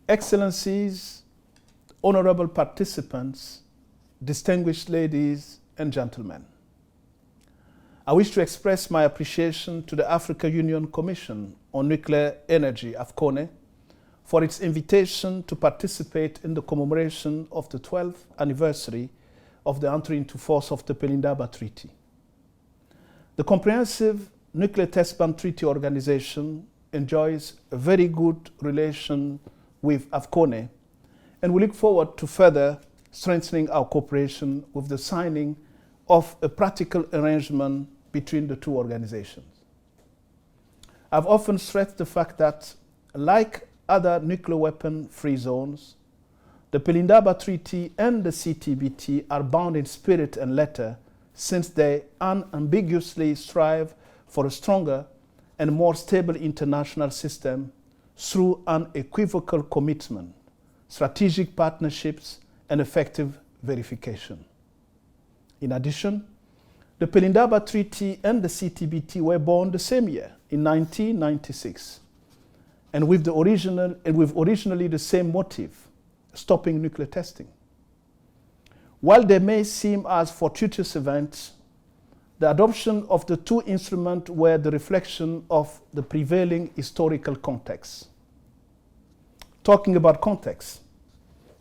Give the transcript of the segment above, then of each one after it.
Excellencies, honorable participants, distinguished ladies and gentlemen, I wish to express my appreciation to the African Union Commission on Nuclear Energy, AFCONE, for its invitation to participate in the commemoration of the 12th anniversary of the entry into force of the Pelindaba Treaty. The Comprehensive Nuclear Test Ban Treaty Organization enjoys a very good relation with AFCONE, and we look forward to further strengthening our cooperation with the signing of a practical arrangement between the two organizations. I've often stressed the fact that, like other nuclear weapon-free zones, the Pelindaba Treaty and the CTBT are bound in spirit and letter, since they unambiguously strive for a stronger and more stable international system through unequivocal commitment, strategic partnerships, and effective verification. In addition, the Pelindaba Treaty and the CTBT were born the same year, in 1996, and with originally the same motive, stopping nuclear testing. While they may seem as fortuitous events, the adoption of the two instruments were the reflection of the prevailing historical context. Talking about context,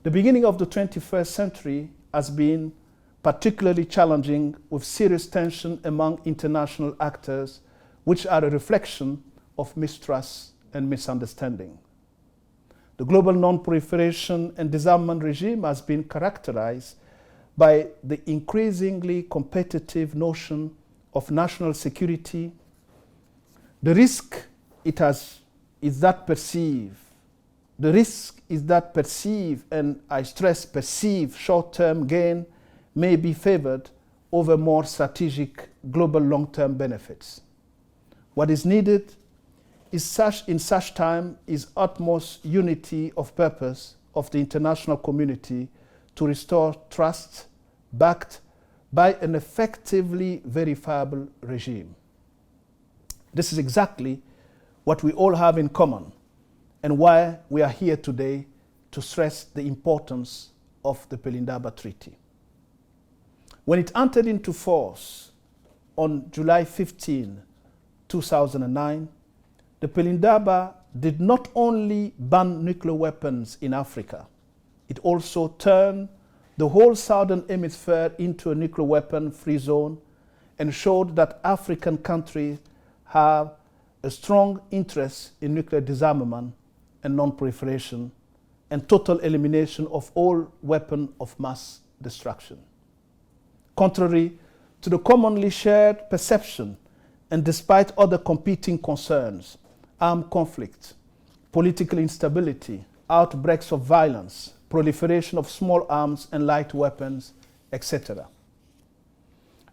the beginning of the 21st century has been particularly challenging, with serious tension among international actors, which are a reflection of mistrust and misunderstanding. The global non-proliferation and disarmament regime has been characterized by the increasingly competitive notion of national security. The risk is that perceive, and I stress perceive, short-term gain may be favored over more strategic global long-term benefits. What is needed in such time is utmost unity of purpose of the international community to restore trust backed by an effectively verifiable regime. This is exactly what we all have in common, and why we are here today to stress the importance of the Pelindaba Treaty. When it entered into force on July 15, 2009, the Pelindaba did not only ban nuclear weapons in Africa, it also turned the whole southern hemisphere into a nuclear weapon-free zone and showed that African countries have a strong interest in nuclear disarmament and non-proliferation and total elimination of all weapons of mass destruction. Contrary to the commonly shared perception, and despite other competing concerns, armed conflict, political instability, outbreaks of violence, proliferation of small arms and light weapons, etc.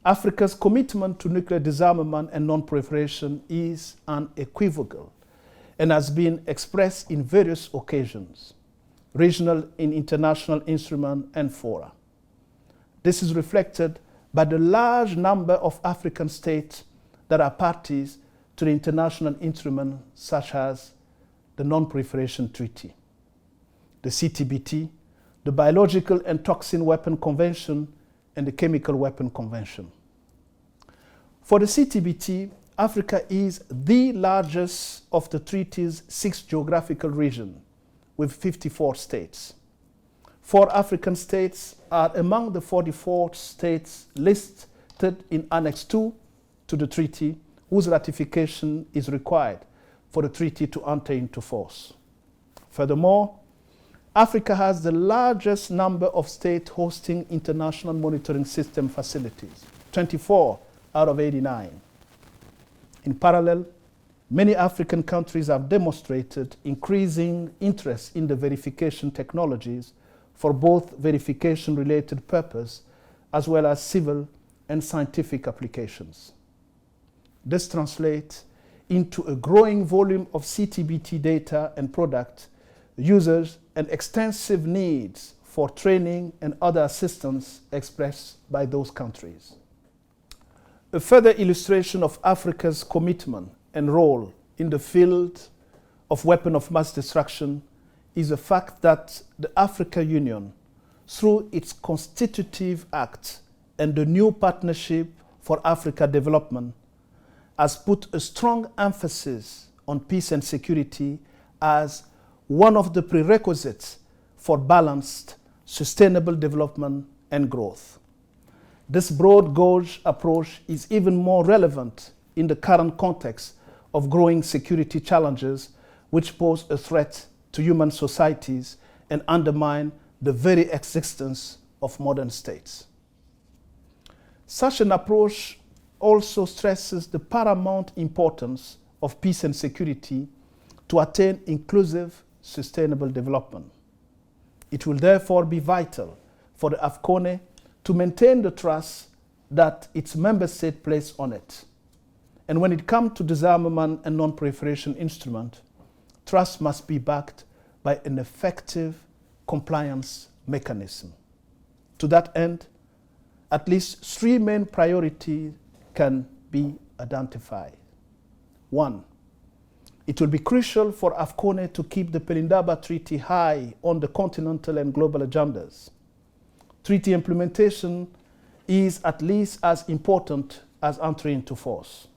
Africa's commitment to nuclear disarmament and non-proliferation is unequivocal and has been expressed in various occasions, regional and international instruments and fora. This is reflected by the large number of African states that are parties to the international instruments such as the Non-Proliferation Treaty, the CTBT, the Biological and Toxin Weapon Convention, and the Chemical Weapon Convention. For the CTBT, Africa is the largest of the treaty's 6 geographical regions, with 54 states. 4 African states are among the 44 states listed in Annex 2 to the treaty, whose ratification is required for the treaty to enter into force. Furthermore, Africa has the largest number of states hosting international monitoring system facilities, 24 out of 89. In parallel, many African countries have demonstrated increasing interest in the verification technologies for both verification-related purpose as well as civil and scientific applications. This translates into a growing volume of CTBT data and product users and extensive needs for training and other assistance expressed by those countries. A further illustration of Africa's commitment and role in the field of weapons of mass destruction is the fact that the African Union, through its constitutive act and the new Partnership for Africa Development, has put a strong emphasis on peace and security as one of the prerequisites for balanced, sustainable development and growth. This broad gauge approach is even more relevant in the current context of growing security challenges which pose a threat to human societies and undermine the very existence of modern states. Such an approach also stresses the paramount importance of peace and security to attain inclusive, sustainable development. It will therefore be vital for the AFCONE to maintain the trust that its member states place on it. And when it comes to disarmament and non-proliferation instrument, trust must be backed by an effective compliance mechanism. To that end, at least 3 main priorities can be identified. 1, it will be crucial for AFCONE to keep the Pelindaba Treaty high on the continental and global agendas. Treaty implementation is at least as important as entry into force.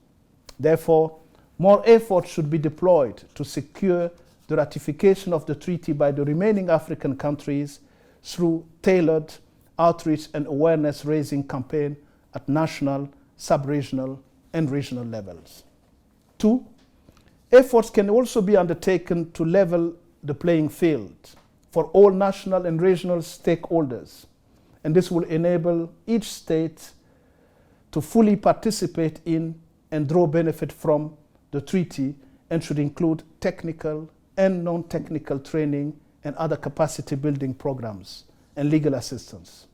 Therefore, more effort should be deployed to secure the ratification of the treaty by the remaining African countries through tailored outreach and awareness-raising campaign at national, sub-regional, and regional levels. 2, efforts can also be undertaken to level the playing field for all national and regional stakeholders, and this will enable each state to fully participate in and draw benefit from the treaty, and should include technical and non-technical training and other capacity building programs and legal assistance.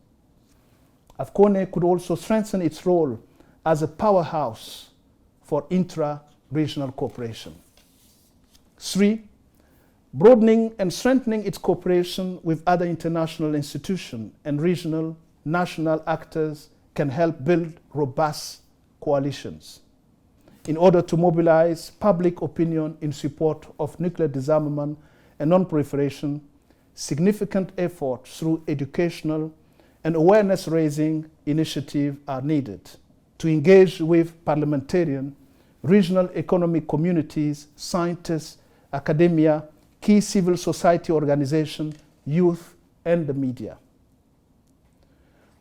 AFCONE could also strengthen its role as a powerhouse for intra-regional cooperation. 3, broadening and strengthening its cooperation with other international institutions and regional, national actors can help build robust coalitions. In order to mobilize public opinion in support of nuclear disarmament and non-proliferation, significant efforts through educational and awareness-raising initiatives are needed to engage with parliamentarians, regional economic communities, scientists, academia, key civil society organizations, youth, and the media.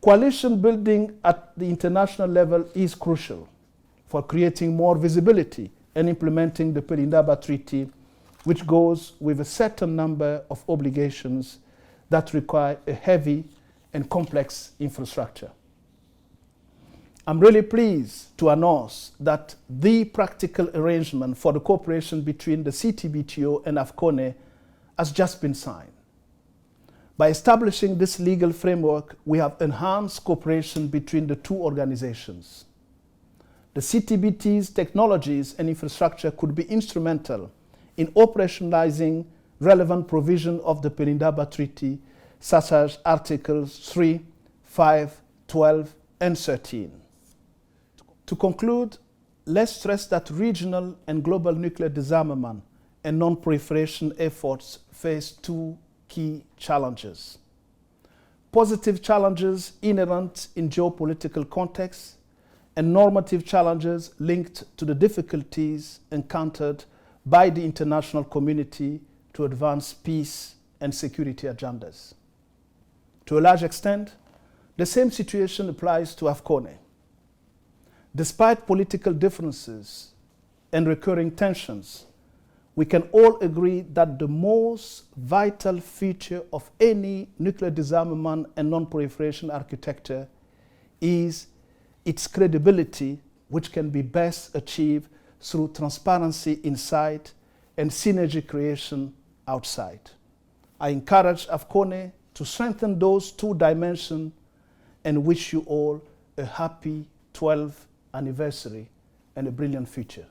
Coalition building at the international level is crucial for creating more visibility and implementing the Pelindaba Treaty, which goes with a certain number of obligations that require a heavy and complex infrastructure. I'm really pleased to announce that the practical arrangement for the cooperation between the CTBTO and AFCONE has just been signed. By establishing this legal framework, we have enhanced cooperation between the two organizations. The CTBT's technologies and infrastructure could be instrumental in operationalizing relevant provisions of the Pelindaba Treaty, such as Articles 3, 5, 12, and 13. To conclude, let's stress that regional and global nuclear disarmament and non-proliferation efforts face 2 key challenges. Positive challenges inherent in geopolitical contexts, and normative challenges linked to the difficulties encountered by the international community to advance peace and security agendas. To a large extent, the same situation applies to AFCONE. Despite political differences and recurring tensions, we can all agree that the most vital feature of any nuclear disarmament and non-proliferation architecture is its credibility, which can be best achieved through transparency inside and synergy creation outside. I encourage AFCONE to strengthen those 2 dimensions and wish you all a happy 12th anniversary and a brilliant future.